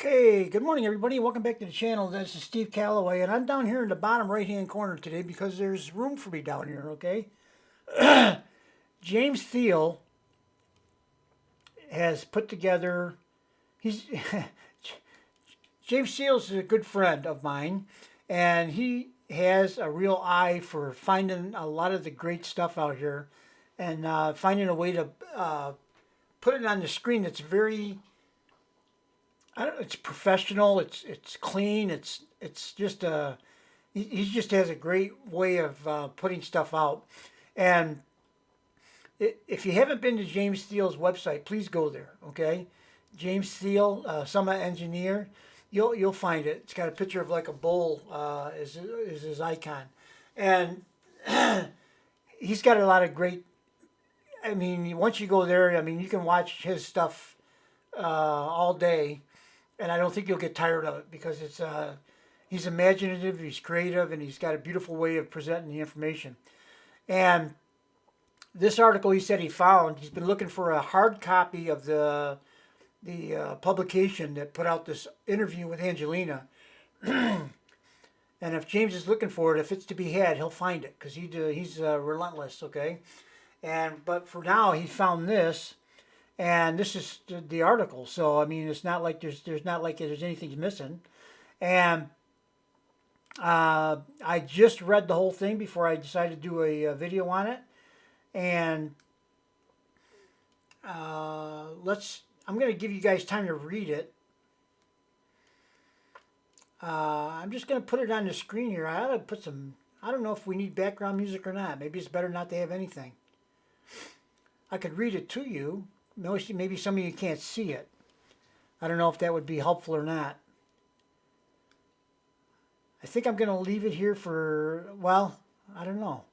Okay, good morning everybody. Welcome back to the channel. This is Steve Callaway, and I'm down here in the bottom right hand corner today because there's room for me down here, okay? James Thiel has put together, he's, James Thiel is a good friend of mine, and he has a real eye for finding a lot of the great stuff out here and finding a way to put it on the screen that's very it's professional. It's clean. It's just he just has a great way of putting stuff out. And if you haven't been to James Thiel's website, please go there. Okay, James Thiel, Summit Engineer. You'll find it. It's got a picture of like a bull is his icon, and he's got a lot of great. I mean, once you go there, I mean, you can watch his stuff all day, and I don't think you'll get tired of it because he's imaginative, he's creative, and he's got a beautiful way of presenting the information. And this article he said he found, he's been looking for a hard copy of the publication that put out this interview with Angelina. And if James is looking for it, if it's to be had, he'll find it because he's relentless, okay? But for now, he found this. And this is the article, so I mean, it's not like there's not like there's anything missing. And I just read the whole thing before I decided to do a video on it. And I'm going to give you guys time to read it. I'm just going to put it on the screen here. I ought to put some. I don't know if we need background music or not. Maybe it's better not to have anything. I could read it to you. Maybe some of you can't see it. I don't know if that would be helpful or not. I think I'm going to leave it here for, well, I don't know.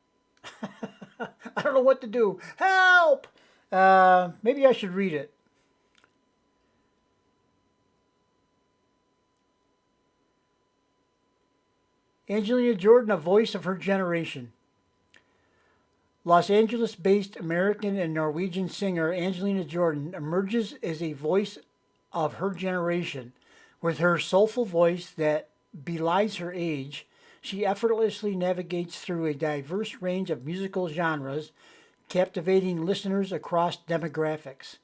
I don't know what to do. Help! Maybe I should read it. Angelina Jordan, a voice of her generation. Los Angeles-based American and Norwegian singer Angelina Jordan emerges as a voice of her generation. With her soulful voice that belies her age, she effortlessly navigates through a diverse range of musical genres, captivating listeners across demographics.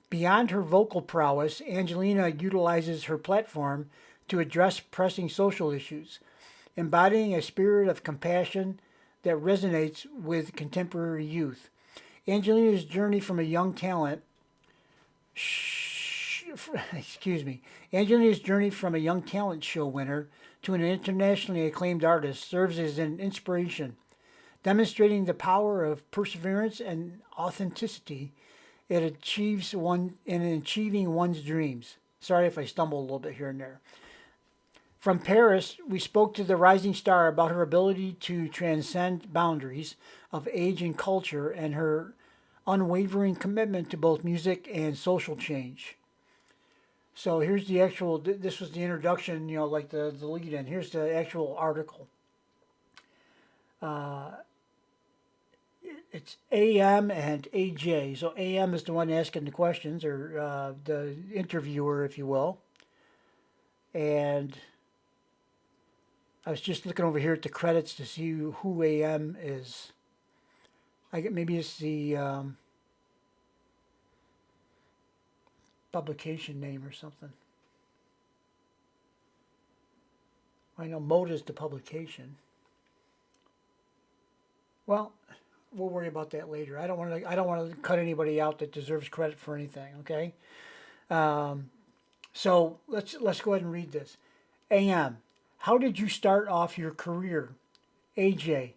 Beyond her vocal prowess, Angelina utilizes her platform to address pressing social issues, embodying a spirit of compassion that resonates with contemporary youth. Angelina's journey from a young talent, Angelina's journey from a young talent show winner to an internationally acclaimed artist serves as an inspiration, demonstrating the power of perseverance and authenticity in achieving one's dreams. Sorry if I stumble a little bit here and there. From Paris, we spoke to the rising star about her ability to transcend boundaries of age and culture and her unwavering commitment to both music and social change. So here's the actual, this was the introduction, you know, like the lead in. Here's the actual article. It's AM and AJ. So AM is the one asking the questions, or the interviewer, if you will. And I was just looking over here at the credits to see who AM is. Maybe it's the publication name or something. I know MODA is the publication. Well, we'll worry about that later. I don't want to cut anybody out that deserves credit for anything. Okay. So let's go ahead and read this. AM. How did you start off your career? AJ.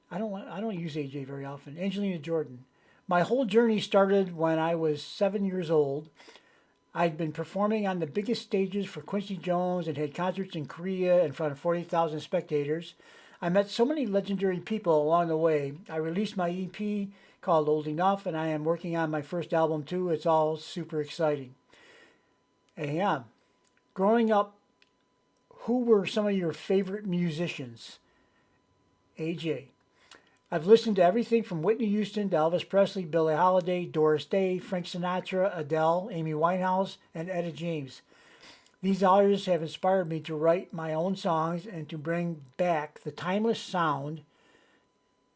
I don't use AJ very often. Angelina Jordan. My whole journey started when I was 7 years old. I'd been performing on the biggest stages for Quincy Jones and had concerts in Korea in front of 40,000 spectators. I met so many legendary people along the way. I released my EP called Old Enough, and I am working on my first album too. It's all super exciting. AM. Growing up, who were some of your favorite musicians? AJ. I've listened to everything from Whitney Houston to Elvis Presley, Billie Holiday, Doris Day, Frank Sinatra, Adele, Amy Winehouse, and Etta James. These artists have inspired me to write my own songs and to bring back that timeless sound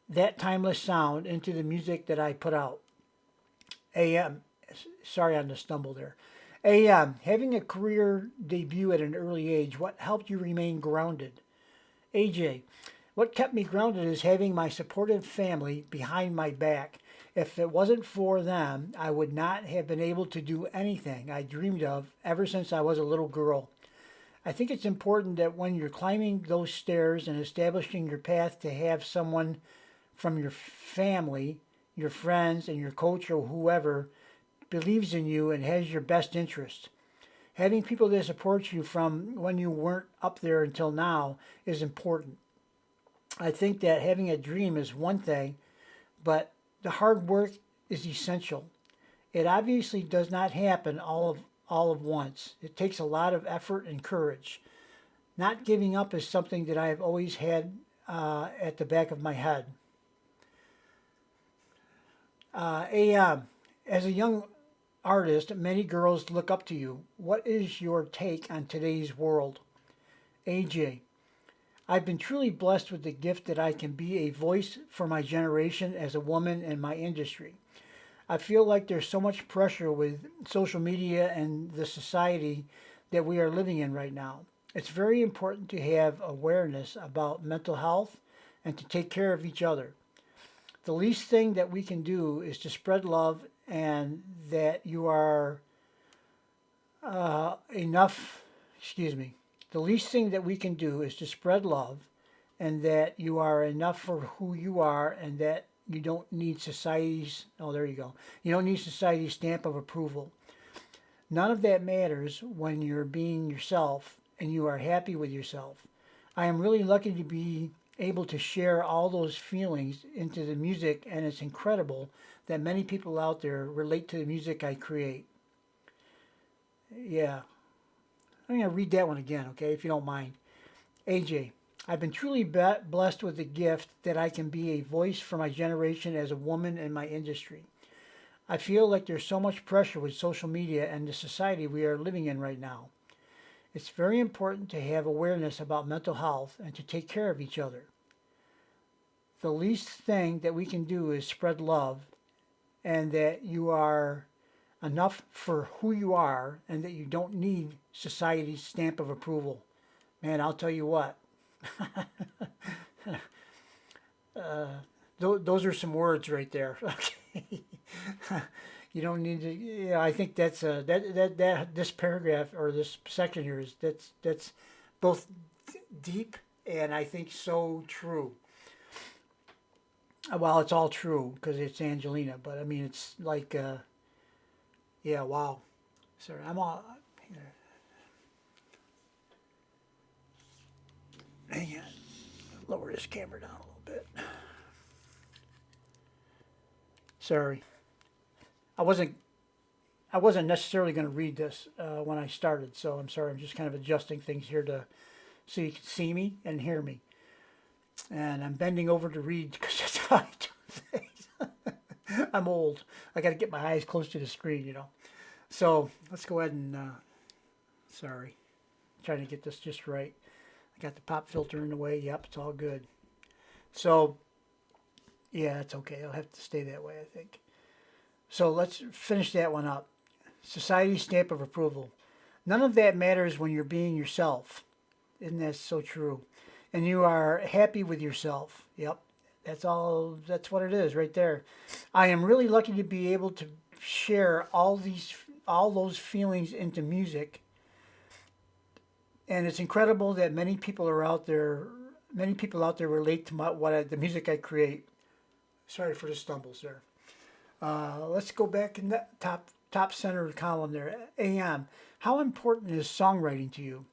into the music that I put out. AM, sorry on the stumble there. AM, having a career debut at an early age, what helped you remain grounded? AJ, what kept me grounded is having my supportive family behind my back. If it wasn't for them, I would not have been able to do anything I dreamed of ever since I was a little girl. I think it's important that when you're climbing those stairs and establishing your path to have someone from your family, your friends, and your coach or whoever believes in you and has your best interest. Having people that support you from when you weren't up there until now is important. I think that having a dream is one thing, but the hard work is essential. It obviously does not happen all of once. It takes a lot of effort and courage. Not giving up is something that I have always had at the back of my head. As a young artist, many girls look up to you. What is your take on today's world? AJ, I've been truly blessed with the gift that I can be a voice for my generation as a woman in my industry. I feel like there's so much pressure with social media and the society that we are living in right now. It's very important to have awareness about mental health and to take care of each other. The least thing that we can do is to spread love and that you are enough, excuse me, the least thing that we can do is to spread love and that you are enough for who you are and that you don't need society's, oh, there you go. You don't need society's stamp of approval. None of that matters when you're being yourself and you are happy with yourself. I am really lucky to be able to share all those feelings into the music, and it's incredible that many people out there relate to the music I create. Yeah. I'm going to read that one again, okay, if you don't mind. AJ, I've been truly blessed with the gift that I can be a voice for my generation as a woman in my industry. I feel like there's so much pressure with social media and the society we are living in right now. It's very important to have awareness about mental health and to take care of each other. The least thing that we can do is spread love and that you are enough for who you are and that you don't need society's stamp of approval. Man, I'll tell you what. Those are some words right there. Okay. You don't need to. Yeah, I think that's that this paragraph or this section here is that's both deep and I think so true. Well, it's all true because it's Angelina, but I mean it's like, yeah, wow. Sorry, I'm all. Here. Hang on, lower this camera down a little bit. Sorry. I wasn't necessarily going to read this when I started, so I'm sorry. I'm just kind of adjusting things here so you can see me and hear me. And I'm bending over to read because that's how I do things. I'm old. I got to get my eyes close to the screen, you know. So let's go ahead and, sorry, I'm trying to get this just right. I got the pop filter in the way. Yep, it's all good. So, yeah, it's okay. I'll have to stay that way, I think. So let's finish that one up. Society's stamp of approval. None of that matters when you're being yourself. Isn't that so true? And you are happy with yourself. Yep. That's all. That's what it is right there. I am really lucky to be able to share all those feelings into music. And it's incredible that many people are out there. Many people out there relate to the music I create. Sorry for the stumbles there. Let's go back in that top center column there. AM. How important is songwriting to you?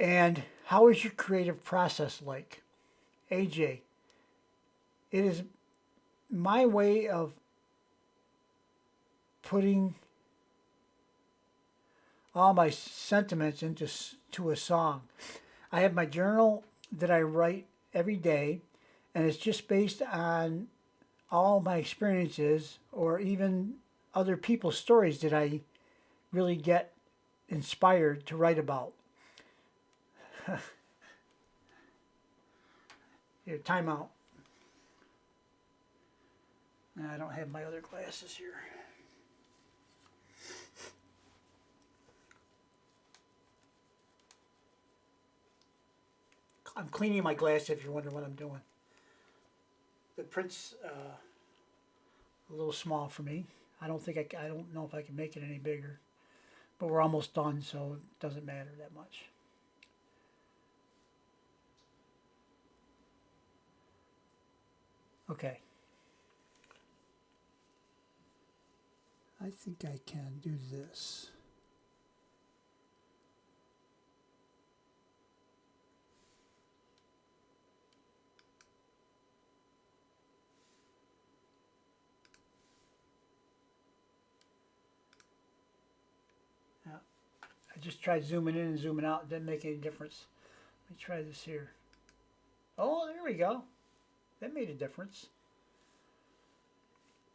And how is your creative process like? AJ. It is my way of putting all my sentiments into a song. I have my journal that I write every day, and it's just based on all my experiences or even other people's stories that I really get inspired to write about. Here, time out. I don't have my other glasses here. I'm cleaning my glass if you're wondering what I'm doing. The print's a little small for me. I don't know if I can make it any bigger. But we're almost done, so it doesn't matter that much. Okay. I think I can do this. Yeah. I just tried zooming in and zooming out. It didn't make any difference. Let me try this here. Oh, there we go. That made a difference.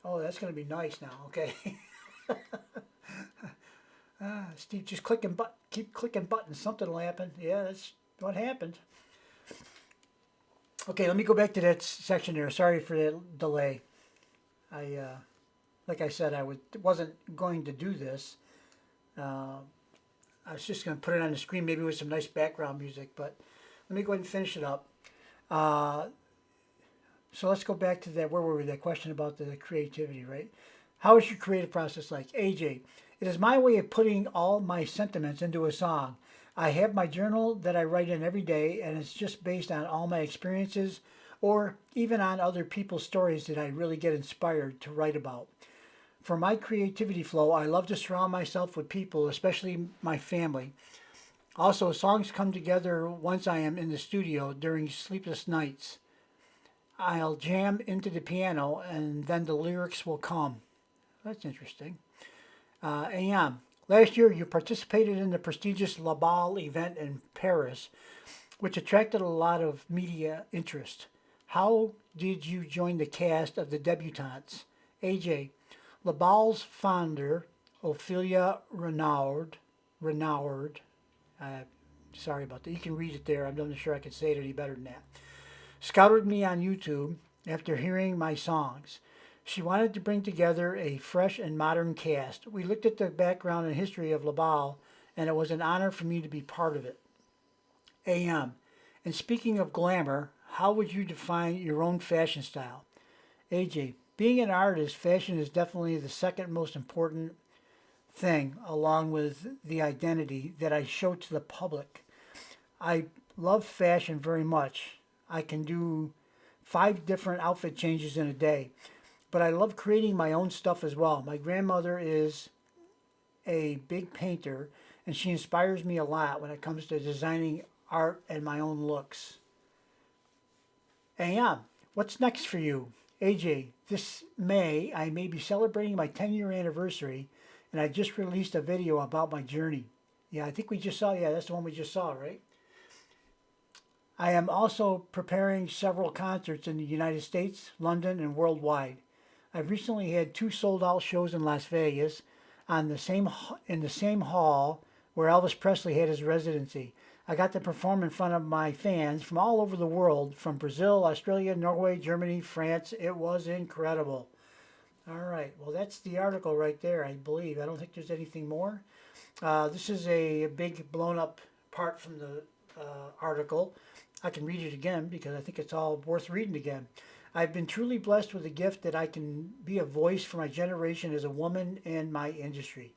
Oh, that's going to be nice now. Okay. Steve, just keep clicking buttons. Something will happen. Yeah, that's what happened. Okay, let me go back to that section there. Sorry for that delay. Like I said, wasn't going to do this. I was just going to put it on the screen, maybe with some nice background music. But let me go ahead and finish it up. So let's go back to that. Where were we? That question about the creativity, right? How is your creative process like? AJ, it is my way of putting all my sentiments into a song. I have my journal that I write in every day, and it's just based on all my experiences or even on other people's stories that I really get inspired to write about. For my creativity flow, I love to surround myself with people, especially my family. Also, songs come together once I am in the studio during sleepless nights. I'll jam into the piano and then the lyrics will come. That's interesting. AM. Last year, you participated in the prestigious La Balle event in Paris, which attracted a lot of media interest. How did you join the cast of the debutantes? AJ. La Balle's founder, Ophelia Renard, sorry about that. You can read it there. I'm not sure I can say it any better than that. Scouted me on YouTube after hearing my songs. She wanted to bring together a fresh and modern cast. We looked at the background and history of La Balle, and it was an honor for me to be part of it. AM. And speaking of glamour, how would you define your own fashion style? AJ. Being an artist, fashion is definitely the second most important thing, along with the identity that I show to the public. I love fashion very much. I can do 5 different outfit changes in a day. But I love creating my own stuff as well. My grandmother is a big painter, and she inspires me a lot when it comes to designing art and my own looks. AM, what's next for you? AJ, this May, I may be celebrating my 10-year anniversary, and I just released a video about my journey. Yeah, I think we just saw, yeah, that's the one we just saw, right? I am also preparing several concerts in the United States, London, and worldwide. I've recently had 2 sold-out shows in Las Vegas in the same hall where Elvis Presley had his residency. I got to perform in front of my fans from all over the world, from Brazil, Australia, Norway, Germany, France. It was incredible. All right, well, that's the article right there, I believe. I don't think there's anything more. This is a big blown-up part from the article. I can read it again because I think it's all worth reading again. I've been truly blessed with the gift that I can be a voice for my generation as a woman in my industry.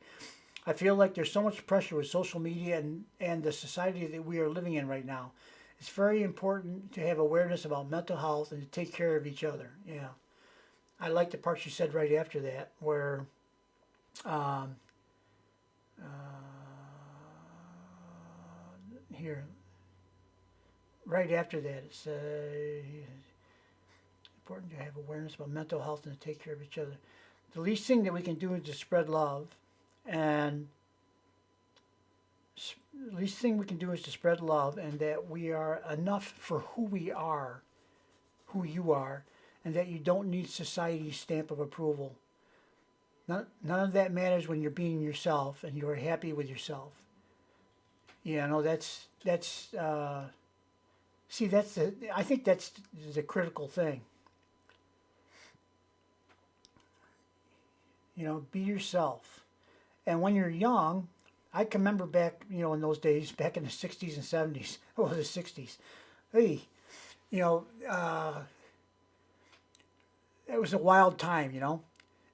I feel like there's so much pressure with social media and the society that we are living in right now. It's very important to have awareness about mental health and to take care of each other. Yeah. I like the part she said right after that where here, right after that, it's important to have awareness about mental health and to take care of each other. The least thing that we can do is to spread love, and the least thing we can do is to spread love, and that we are enough for who we are. who you are, and that you don't need society's stamp of approval. None of that matters when you're being yourself and you're happy with yourself. You know, see, I think that's the critical thing. You know, be yourself. And when you're young, I can remember back, you know, in those days, back in the 60s and 70s, well, the 60s, hey, you know, it was a wild time, you know.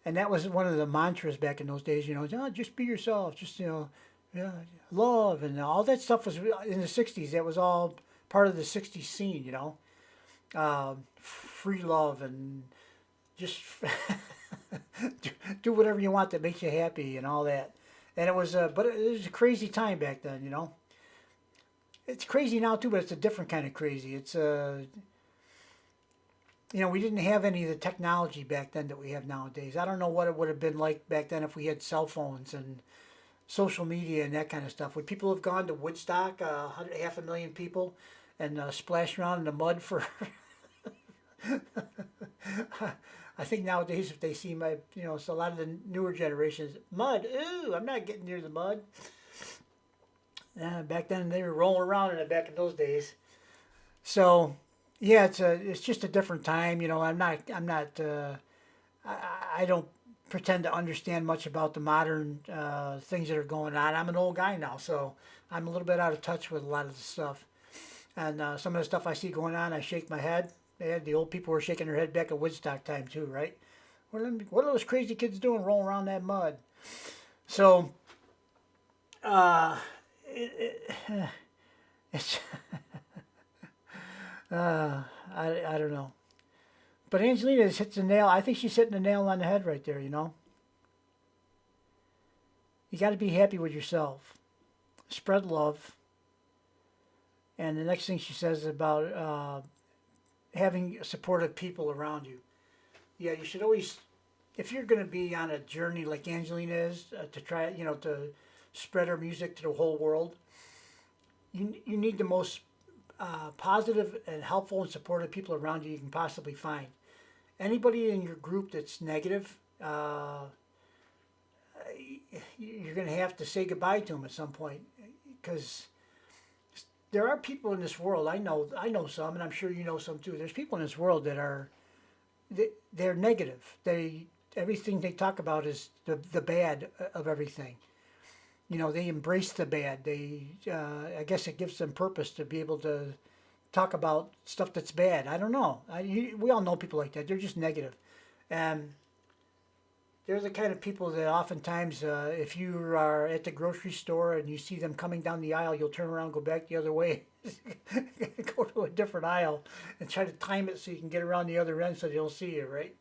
And that was one of the mantras back in those days, you know, oh, just be yourself, just, you know, yeah, love, and all that stuff was in the 60s. That was all part of the 60s scene, you know. Free love and just do whatever you want that makes you happy and all that. And it was, but it was a crazy time back then, you know. It's crazy now too, but it's a different kind of crazy. It's you know, we didn't have any of the technology back then that we have nowadays. I don't know what it would have been like back then if we had cell phones and social media and that kind of stuff. Would people have gone to Woodstock, 500,000 people, and splashed around in the mud for? I think nowadays, if they see my, you know, so a lot of the newer generations, mud, ooh, I'm not getting near the mud. Back then, they were rolling around in it back in those days. So, yeah, it's just a different time. You know, I don't pretend to understand much about the modern things that are going on. I'm an old guy now, so I'm a little bit out of touch with a lot of the stuff. And some of the stuff I see going on, I shake my head. The old people were shaking their head back at Woodstock time too, right? What are those crazy kids doing rolling around that mud? So, it's I don't know. But Angelina hits the nail. I think she's hitting the nail on the head right there, you know? You got to be happy with yourself. Spread love. And the next thing she says is about having supportive people around you. Yeah, you should always, if you're going to be on a journey like Angelina is, to try, you know, to spread her music to the whole world, you need the most positive and helpful and supportive people around you can possibly find. Anybody in your group that's negative, you're going to have to say goodbye to them at some point, because there are people in this world. I know some, and I'm sure you know some too. There's people in this world that are they're negative. Everything they talk about is the bad of everything. You know, they embrace the bad. I guess it gives them purpose to be able to talk about stuff that's bad. I don't know. We all know people like that. They're just negative. And they're the kind of people that oftentimes, if you are at the grocery store and you see them coming down the aisle, you'll turn around and go back the other way. Go to a different aisle and try to time it so you can get around the other end so they'll see you, right?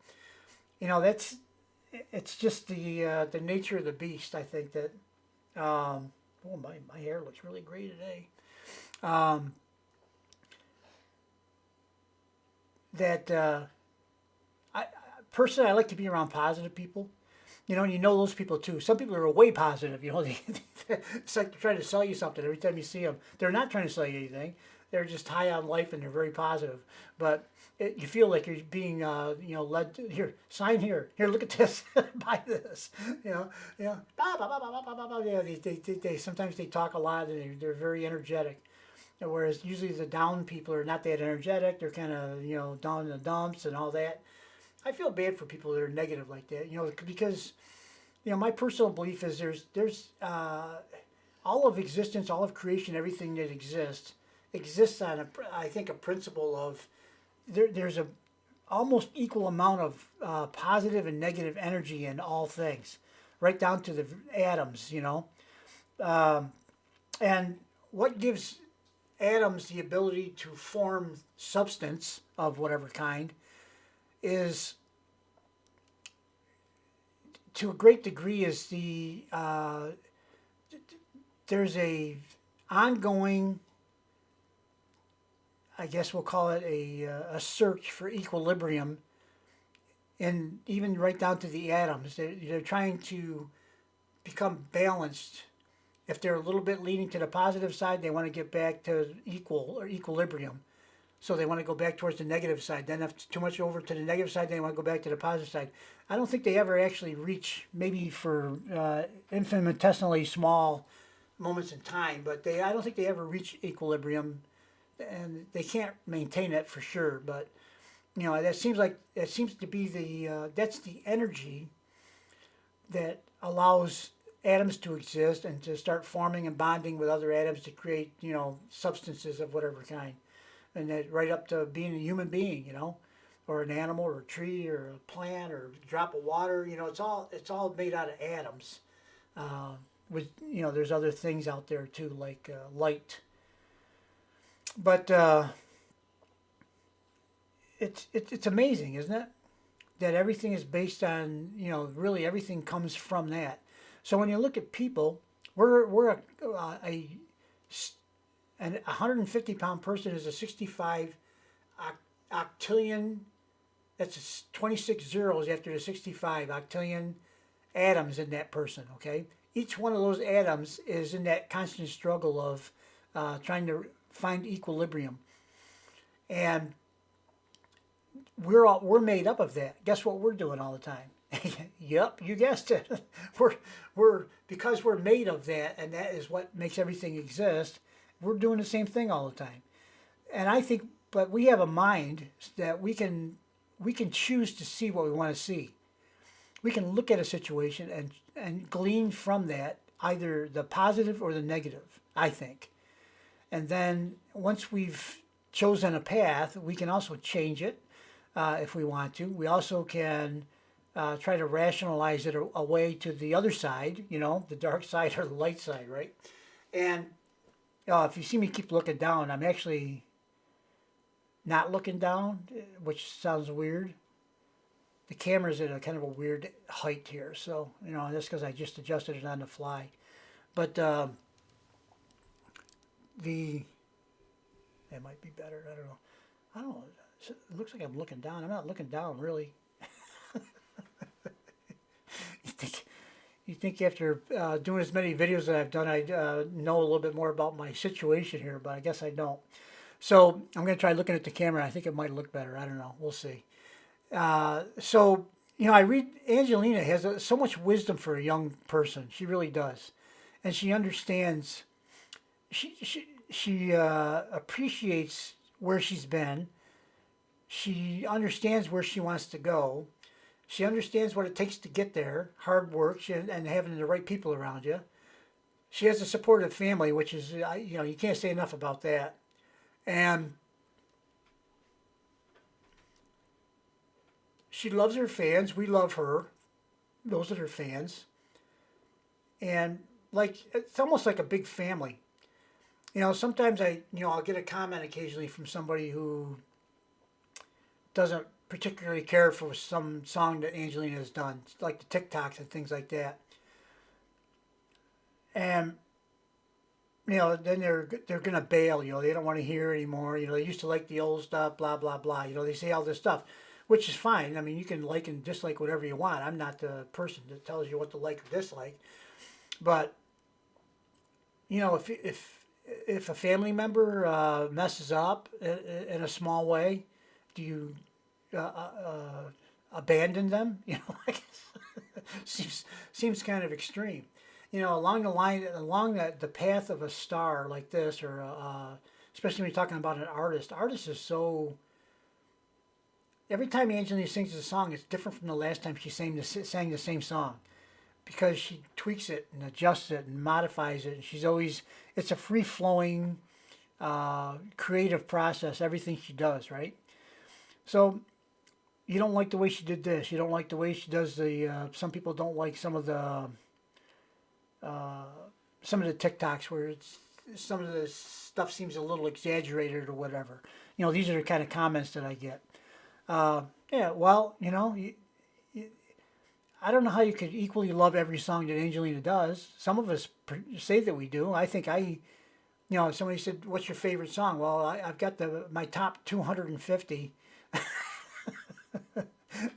You know, it's just the nature of the beast, I think, that oh, my hair looks really great today. I personally, I like to be around positive people. You know, and you know those people too. Some people are way positive. You know, it's like they're trying to sell you something every time you see them. They're not trying to sell you anything. They're just high on life and they're very positive. But you feel like you're being, you know, led to, here, sign here. Here, look at this. Buy this. You know. Bah, bah, bah, bah, bah, bah, bah. Yeah, they sometimes they talk a lot and they're very energetic. Whereas usually the down people are not that energetic. They're kind of, you know, down in the dumps and all that. I feel bad for people that are negative like that, you know, because, you know, my personal belief is there's all of existence, all of creation, everything that exists on I think a principle of there's a almost equal amount of positive and negative energy in all things, right down to the atoms, you know, and what gives atoms the ability to form substance of whatever kind is, to a great degree, is there's a ongoing, I guess we'll call it a search for equilibrium, and even right down to the atoms. They're trying to become balanced. If they're a little bit leaning to the positive side, they want to get back to equal or equilibrium. So they want to go back towards the negative side. Then if it's too much over to the negative side, they want to go back to the positive side. I don't think they ever actually reach, maybe for infinitesimally small moments in time, but I don't think they ever reach equilibrium, and they can't maintain it for sure. But that seems to be that's the energy that allows atoms to exist and to start forming and bonding with other atoms to create substances of whatever kind, and that right up to being a human being, or an animal or a tree or a plant or a drop of water. It's all made out of atoms. With there's other things out there too, like light. But it's amazing, isn't it? That everything is based on, really everything comes from that. So when you look at people, we're a 150-pound person is a 65 octillion. That's 26 zeros after the 65 octillion atoms in that person. Okay, each one of those atoms is in that constant struggle of trying to find equilibrium, and we're made up of that. Guess what we're doing all the time? Yep, you guessed it. Because we're made of that, and that is what makes everything exist. We're doing the same thing all the time, and I think, but we have a mind that we can choose to see what we want to see. We can look at a situation and glean from that either the positive or the negative, I think. And then once we've chosen a path, we can also change it if we want to. We also can try to rationalize it away to the other side, the dark side or the light side, right? And if you see me keep looking down, I'm actually not looking down, which sounds weird. The camera's at a kind of a weird height here, so that's because I just adjusted it on the fly. But that might be better. I don't know. It looks like I'm looking down. I'm not looking down, really. You think after doing as many videos that I've done, I'd know a little bit more about my situation here, but I guess I don't. So I'm going to try looking at the camera. I think it might look better. I don't know. We'll see. I read Angelina has so much wisdom for a young person. She really does. And she understands, she appreciates where she's been. She understands where she wants to go. She understands what it takes to get there, hard work, and having the right people around you. She has a supportive family, which is, you can't say enough about that. And she loves her fans. We love her. Those are her fans. And it's almost like a big family. Sometimes I'll get a comment occasionally from somebody who doesn't particularly care for some song that Angelina has done, like the TikToks and things like that. And then they're gonna bail. They don't want to hear anymore. They used to like the old stuff, blah blah blah. They say all this stuff, which is fine. I mean, you can like and dislike whatever you want. I'm not the person that tells you what to like or dislike. But if a family member messes up in a small way, do you abandon them? I guess seems kind of extreme. Along the path of a star like this, or especially when you're talking about an artist. Artist is so. Every time Angelina sings a song, it's different from the last time she sang the same song, because she tweaks it and adjusts it and modifies it. And it's a free flowing, creative process. Everything she does, right? So you don't like the way she did this. You don't like the way she does the. Some people don't like some of the TikToks where some of the stuff seems a little exaggerated or whatever. These are the kind of comments that I get. Yeah, well, I don't know how you could equally love every song that Angelina does. Some of us say that we do. I think if somebody said, "What's your favorite song?" Well, I've got my top 250.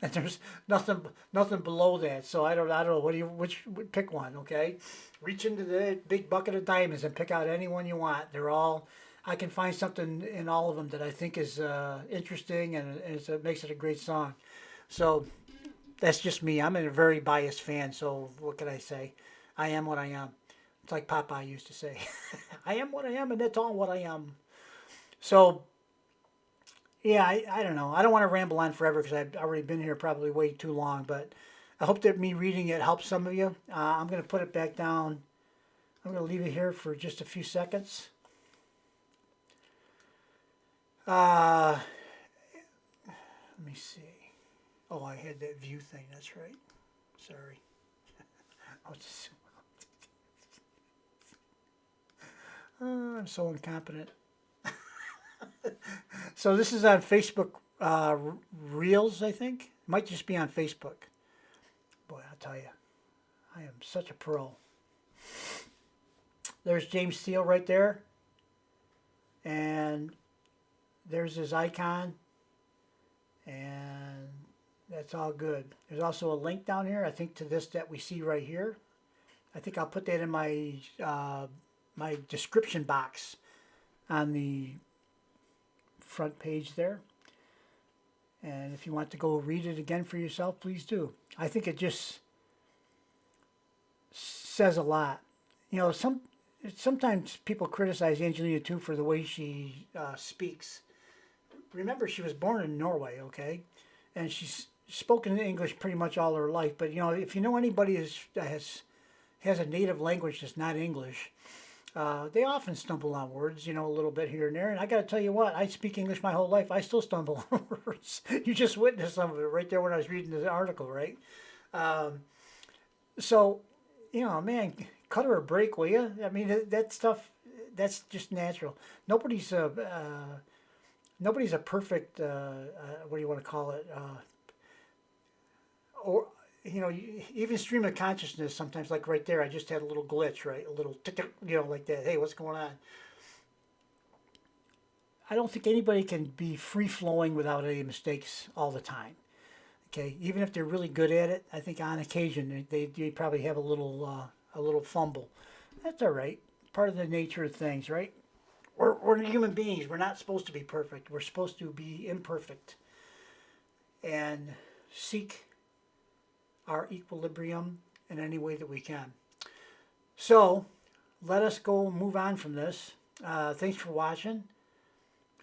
And there's nothing below that. So I don't know. Pick one, okay? Reach into the big bucket of diamonds and pick out any one you want. They're all I can find something in all of them that I think is interesting, and it makes it a great song. So that's just me. I'm a very biased fan. So what can I say? I am what I am. It's like Popeye used to say. I am what I am, and that's all what I am. So yeah, I don't know. I don't want to ramble on forever because I've already been here probably way too long. But I hope that me reading it helps some of you. I'm going to put it back down. I'm going to leave it here for just a few seconds. Let me see. Oh, I had that view thing. That's right. Sorry. I was just, I'm so incompetent. So this is on Facebook Reels, I think. It might just be on Facebook. Boy, I'll tell you, I am such a pro. There's James Thiel right there. And there's his icon. And that's all good. There's also a link down here, I think, to this that we see right here. I think I'll put that in my my description box on the front page there. And if you want to go read it again for yourself, please do. I think it just says a lot. You know, sometimes people criticize Angelina too for the way she speaks. Remember, she was born in Norway, okay, and she's spoken English pretty much all her life. But you know, if you know anybody has a native language that's not English, they often stumble on words, you know, a little bit here and there. And I got to tell you what, I speak English my whole life. I still stumble on words. You just witnessed some of it right there when I was reading the article, right? So, you know, man, cut her a break, will you? I mean, that stuff, that's just natural. Nobody's a nobody's a perfect. What do you want to call it? Or you know, even stream of consciousness sometimes, like right there, I just had a little glitch, right? A little tick, you know, like that. Hey, what's going on? I don't think anybody can be free flowing without any mistakes all the time. Okay, even if they're really good at it, I think on occasion they probably have a little fumble. That's all right. Part of the nature of things, right? We're human beings. We're not supposed to be perfect. We're supposed to be imperfect and seek our equilibrium in any way that we can. So let us go move on from this. Thanks for watching.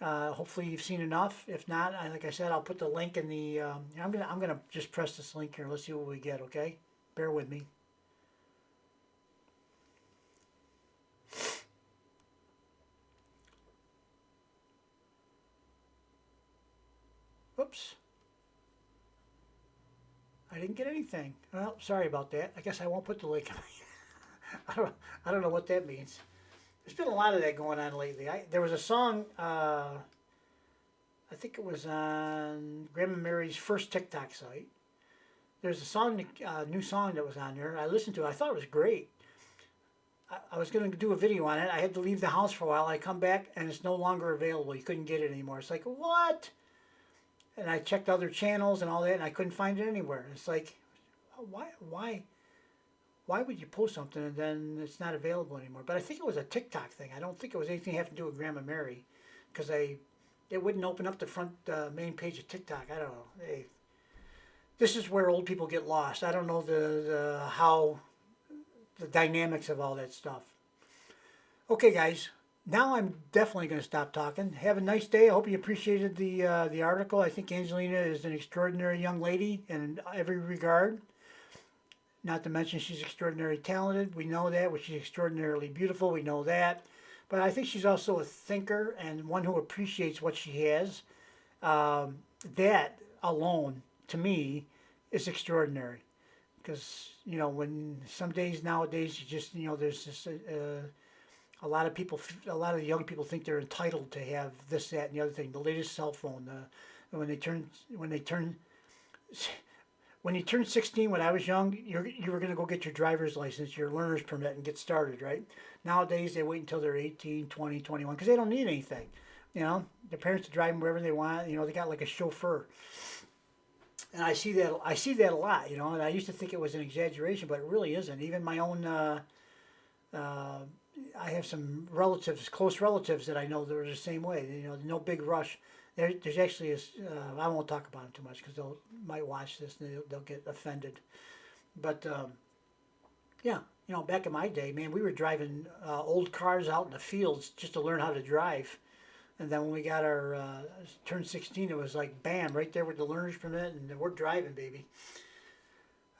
Hopefully you've seen enough. If not, like I said, I'll put the link in the. I'm gonna just press this link here. Let's see what we get. Okay, bear with me. Oops. I didn't get anything. Well, sorry about that. I guess I won't put the link. I don't know what that means. There's been a lot of that going on lately. There was a song. I think it was on Grandma Mary's first TikTok site. There's a song, new song that was on there. I listened to it. I thought it was great. I was going to do a video on it. I had to leave the house for a while. I come back and it's no longer available. You couldn't get it anymore. It's like, what? And I checked other channels and all that, and I couldn't find it anywhere. It's like, why would you post something and then it's not available anymore? But I think it was a TikTok thing. I don't think it was anything having to do with Grandma Mary, because it wouldn't open up the front main page of TikTok. I don't know. This is where old people get lost. I don't know how the dynamics of all that stuff. Okay, guys. Now I'm definitely going to stop talking. Have a nice day. I hope you appreciated the article. I think Angelina is an extraordinary young lady in every regard. Not to mention she's extraordinarily talented. We know that. She's extraordinarily beautiful. We know that. But I think she's also a thinker and one who appreciates what she has. That alone, to me, is extraordinary. Because, you know, when some days nowadays, you just, you know, there's this... a lot of people, a lot of the young people think they're entitled to have this, that, and the other thing. The latest cell phone. When you turn 16, when I was young, you were going to go get your driver's license, your learner's permit, and get started, right? Nowadays, they wait until they're 18, 20, 21, because they don't need anything. You know, their parents are driving wherever they want. You know, they got like a chauffeur. And I see that a lot. You know, and I used to think it was an exaggeration, but it really isn't. Even my own. I have some relatives, close relatives that I know that are the same way. You know, no big rush. There's actually I won't talk about them too much because they'll might watch this and they'll get offended. But yeah, you know, back in my day, man, we were driving old cars out in the fields just to learn how to drive. And then when we got our turned 16, it was like bam, right there with the learner's permit, and we're driving, baby.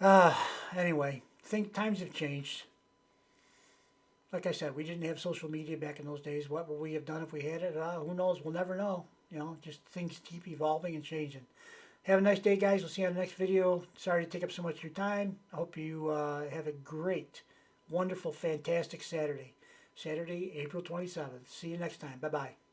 Uh, anyway, think times have changed. Like I said, we didn't have social media back in those days. What would we have done if we had it? Who knows? We'll never know. You know, just things keep evolving and changing. Have a nice day, guys. We'll see you on the next video. Sorry to take up so much of your time. I hope you have a great, wonderful, fantastic Saturday. Saturday, April 27th. See you next time. Bye-bye.